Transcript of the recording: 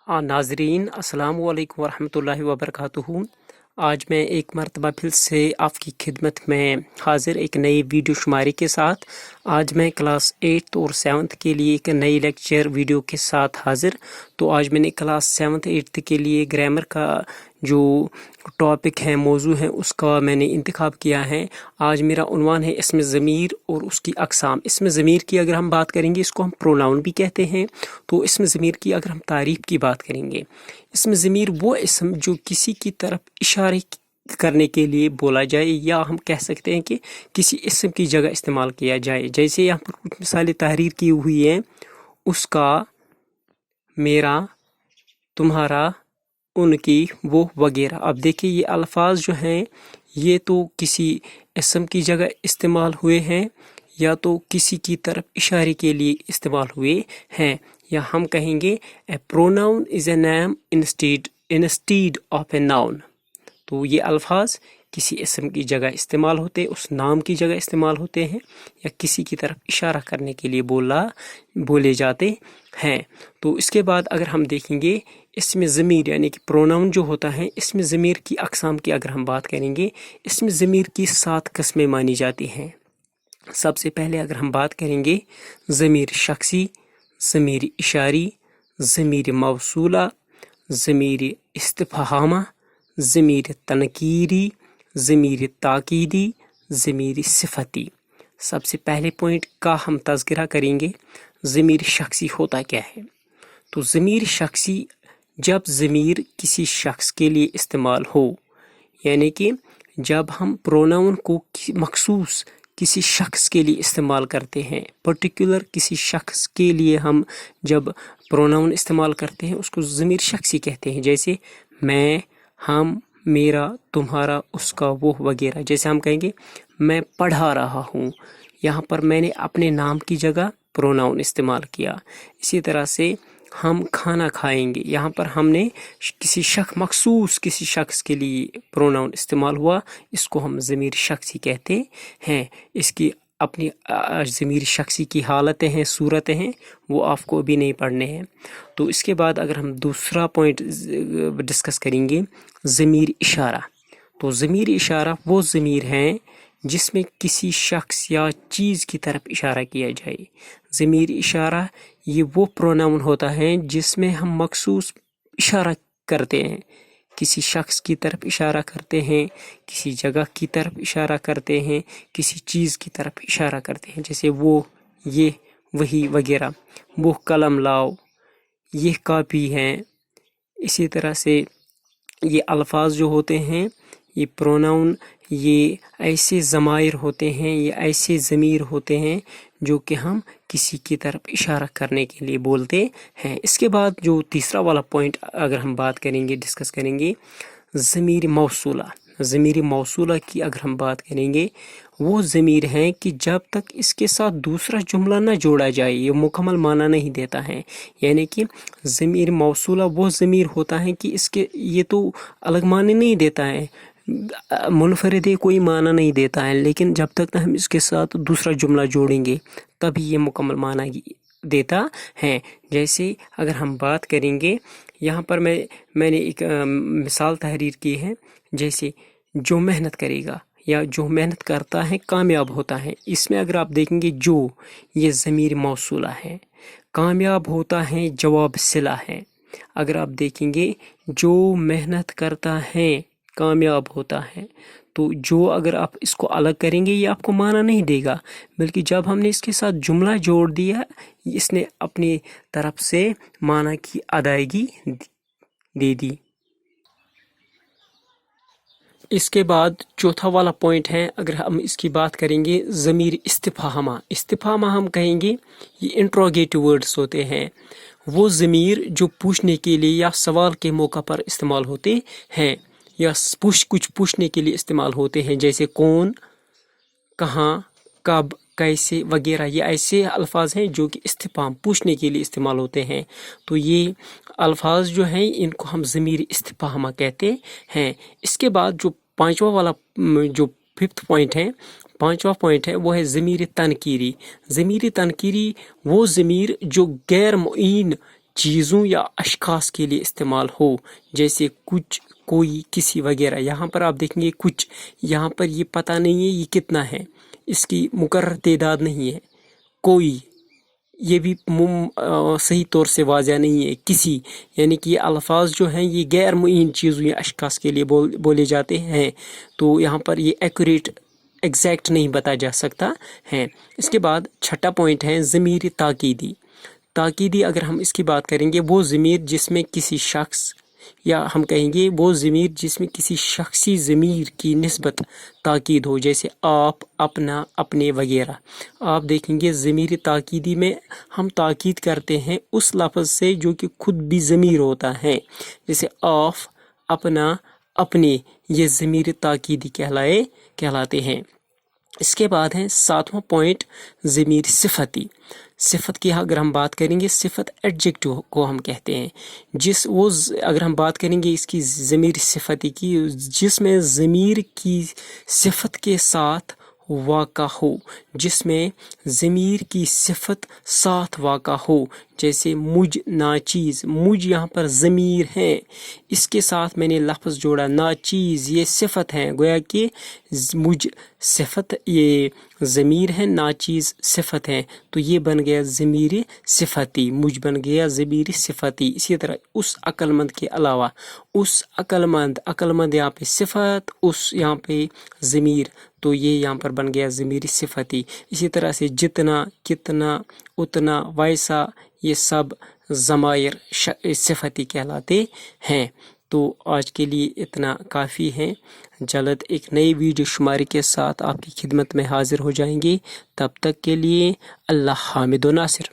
नाजरीन अस्सलाम वालेकुम वरहमतुल्लाहि वबरकातुहू। आज मैं एक मरतबा फिर से आपकी खिदमत में हाजिर एक नई वीडियो शुमारी के साथ। आज मैं क्लास 8 और 7 के लिए एक नई लेक्चर वीडियो के साथ हाजिर। तो आज मैंने क्लास 7 8 के लिए ग्रामर का जो टॉपिक है, मौजू है, उसका मैंने इंतखाब किया है। आज मेरा उन्वान है इसमें ज़मीर और उसकी अक़साम। इसमें ज़मीर की अगर हम बात करेंगे, इसको हम प्रोनाउन भी कहते हैं। तो इसमें ज़मीर की अगर हम तारीफ़ की बात करेंगे, इसमें ज़मीर वो इसम जो किसी की तरफ इशारे करने के लिए बोला जाए, या हम कह सकते हैं कि किसी इसम की जगह इस्तेमाल किया जाए। जैसे यहाँ पर कुछ मिसालें तहरीर की हुई हैं, उसका, मेरा, तुम्हारा, उनकी, वो वगैरह। अब देखिए ये अल्फाज जो हैं, ये तो किसी इसम की जगह इस्तेमाल हुए हैं, या तो किसी की तरफ इशारे के लिए इस्तेमाल हुए हैं। या हम कहेंगे a pronoun is a name instead of a noun. तो ये अल्फाज किसी इसम की जगह इस्तेमाल होते हैं, उस नाम की जगह इस्तेमाल होते हैं, या किसी की तरफ इशारा करने के लिए बोले जाते हैं। तो इसके बाद अगर हम देखेंगे, इसमें ज़मीर यानी कि प्रोनाउन जो होता है, इसमें ज़मीर की अक़साम की अगर हम बात करेंगे, इसमें ज़मीर की 7 किस्में मानी जाती हैं। सबसे पहले अगर हम बात करेंगे, ज़मीर शख्सी, ज़मीर इशारी, ज़मीर मौसूला, ज़मीर इस्तिफ़हामा, ज़मीर तनकीरी, ज़मीर ताकीदी, ज़मीर सिफती। सबसे पहले पॉइंट का हम तज़किरा करेंगे, ज़मीर शख्सी होता क्या है। तो ज़मीर शख्सी जब ज़मीर किसी शख्स के लिए इस्तेमाल हो, यानी कि जब हम प्रोनाउन को मखसूस किसी शख्स के लिए इस्तेमाल करते हैं, पर्टिकुलर किसी शख्स के लिए हम जब प्रोनाउन इस्तेमाल करते हैं, उसको ज़मीर शख्सी कहते हैं। जैसे मैं, हम, मेरा, तुम्हारा, उसका, वो वगैरह। जैसे हम कहेंगे मैं पढ़ा रहा हूँ, यहाँ पर मैंने अपने नाम की जगह प्रोनाउन इस्तेमाल किया। इसी तरह से हम खाना खाएंगे, यहाँ पर हमने मखसूस किसी शख्स के लिए प्रोनाउन इस्तेमाल हुआ, इसको हम ज़मीर शख्सी कहते हैं। इसकी अपनी ज़मीर शख्सी की हालतें हैं, सूरतें हैं, वो आपको अभी नहीं पढ़ने हैं। तो इसके बाद अगर हम दूसरा पॉइंट डिस्कस करेंगे, ज़मीर इशारा। तो ज़मीर इशारा वो ज़मीर हैं जिसमें किसी शख्स या चीज़ की तरफ इशारा किया जाए। ज़मीर इशारा ये वो प्रोनाउन होता है जिसमें हम मखसूस इशारा करते हैं, किसी शख्स की तरफ इशारा करते हैं, किसी जगह की तरफ इशारा करते हैं, किसी चीज़ की तरफ इशारा करते हैं। जैसे वो, ये, वही वगैरह। वो कलम लाओ, ये कापी है। इसी तरह से ये अल्फाज जो होते हैं, ये प्रोनाउन, ये ऐसे ज़माइर होते हैं, ये ऐसे ज़मीर होते हैं जो कि हम किसी की तरफ इशारा करने के लिए बोलते हैं। इसके बाद जो तीसरा वाला पॉइंट अगर हम बात करेंगे, डिस्कस करेंगे, ज़मीर मौसूला। ज़मीर मौसूला की अगर हम बात करेंगे, वो ज़मीर हैं कि जब तक इसके साथ दूसरा जुमला न जोड़ा जाए, ये मुकम्मल माना नहीं देता है। यानी कि ज़मीर मौसूला वो ज़मीर होता है कि इसके ये तो अलग माने नहीं देता है, मुनफरिद कोई माना नहीं देता है, लेकिन जब तक हम इसके साथ दूसरा जुमला जोड़ेंगे तभी ये मुकम्मल माना देता है। जैसे अगर हम बात करेंगे, यहाँ पर मैंने एक मिसाल तहरीर की है। जैसे जो मेहनत करेगा या जो मेहनत करता है कामयाब होता है। इसमें अगर आप देखेंगे, जो ये ज़मीर मौसूला है, कामयाब होता है जवाब सिला है। अगर आप देखेंगे, जो मेहनत करता है कामयाब होता है, तो जो अगर आप इसको अलग करेंगे ये आपको माना नहीं देगा, बल्कि जब हमने इसके साथ जुमला जोड़ दिया, इसने अपनी तरफ से माना की अदायगी दे दी। इसके बाद चौथा वाला पॉइंट है, अगर हम इसकी बात करेंगे, ज़मीर इस्तिफ़हामा। इस्तिफ़हामा हम कहेंगे ये इंट्रोगेटिव वर्ड्स होते हैं, वो ज़मीर जो पूछने के लिए या सवाल के मौका पर इस्तेमाल होते हैं, या कुछ पूछने के लिए इस्तेमाल होते हैं। जैसे कौन, कहाँ, कब, कैसे वगैरह। ये ऐसे अल्फाज हैं जो कि इस्तिफ़हाम पूछने के लिए इस्तेमाल होते हैं। तो ये अल्फाज जो हैं, इनको हम ज़मीर इस्तिफ़हामा कहते हैं। इसके बाद जो पांचवा वाला जो फिफ्थ पॉइंट है, पांचवा पॉइंट है, वो है ज़मीर तनकीरी। ज़मीर तनकीरी वो ज़मीर जो गैर मुईन چیزوں یا اشخاص کے لیے استعمال ہو، جیسے کچھ، کوئی، کسی وغیرہ۔ یہاں پر آپ دیکھیں گے کچھ، یہاں پر یہ پتہ نہیں ہے یہ کتنا ہے، اس کی مقرر تعداد نہیں ہے۔ کوئی، یہ بھی صحیح طور سے واضح نہیں ہے۔ کسی، یعنی کہ یہ الفاظ جو ہیں یہ غیر معین چیزوں یا اشخاص کے لیے بولے جاتے ہیں، تو یہاں پر یہ ایگزیکٹ نہیں بتا جا سکتا ہے۔ اس کے بعد چھٹا پوائنٹ ہے ضمیر تاکیدی۔ تاکیدی اگر ہم اس کی بات کریں گے، وہ ضمیر جس میں کسی شخص، یا ہم کہیں گے وہ ضمیر جس میں کسی شخصی ضمیر کی نسبت تاکید ہو، جیسے آپ، اپنا، اپنے وغیرہ۔ آپ دیکھیں گے ضمیر تاکیدی میں ہم تاکید کرتے ہیں اس لفظ سے جو کہ خود بھی ضمیر ہوتا ہے، جیسے آپ، اپنا، اپنے، یہ ضمیر تاکیدی کہلاتے ہیں۔ اس کے بعد ہے 7واں پوائنٹ ضمیر صفتی۔ صفت کی اگر ہم بات کریں گے، صفت ایڈجیکٹو کو ہم کہتے ہیں، اگر ہم بات کریں گے اس کی ضمیر صفتی کی، جس میں ضمیر کی صفت کے ساتھ واقع ہو، جس میں ضمیر کی صفت ساتھ واقع ہو، جیسے مجھ، ناچیز۔ مجھ یہاں پر ضمیر ہے، اس کے ساتھ میں نے لفظ جوڑا ناچیز، یہ صفت ہے، گویا کہ مجھ صفت، یہ ضمیر ہے، ناچیز صفت ہے، تو یہ بن گیا ضمیر صفتی، مجھ بن گیا ضمیر صفتی۔ اسی طرح اس عقل مند کے علاوہ، اس عقل مند یہاں پہ صفت، اس یہاں پہ ضمیر، تو یہ یہاں پر بن گیا ضمیر صفتی۔ اسی طرح سے جتنا، کتنا، اتنا، ویسا، یہ سب ضمائر صفتی کہلاتے ہیں۔ تو آج کے لیے اتنا کافی ہے۔ جلد ایک نئی ویڈیو شماری کے ساتھ آپ کی خدمت میں حاضر ہو جائیں گے۔ تب تک کے لیے اللہ حامد و ناصر۔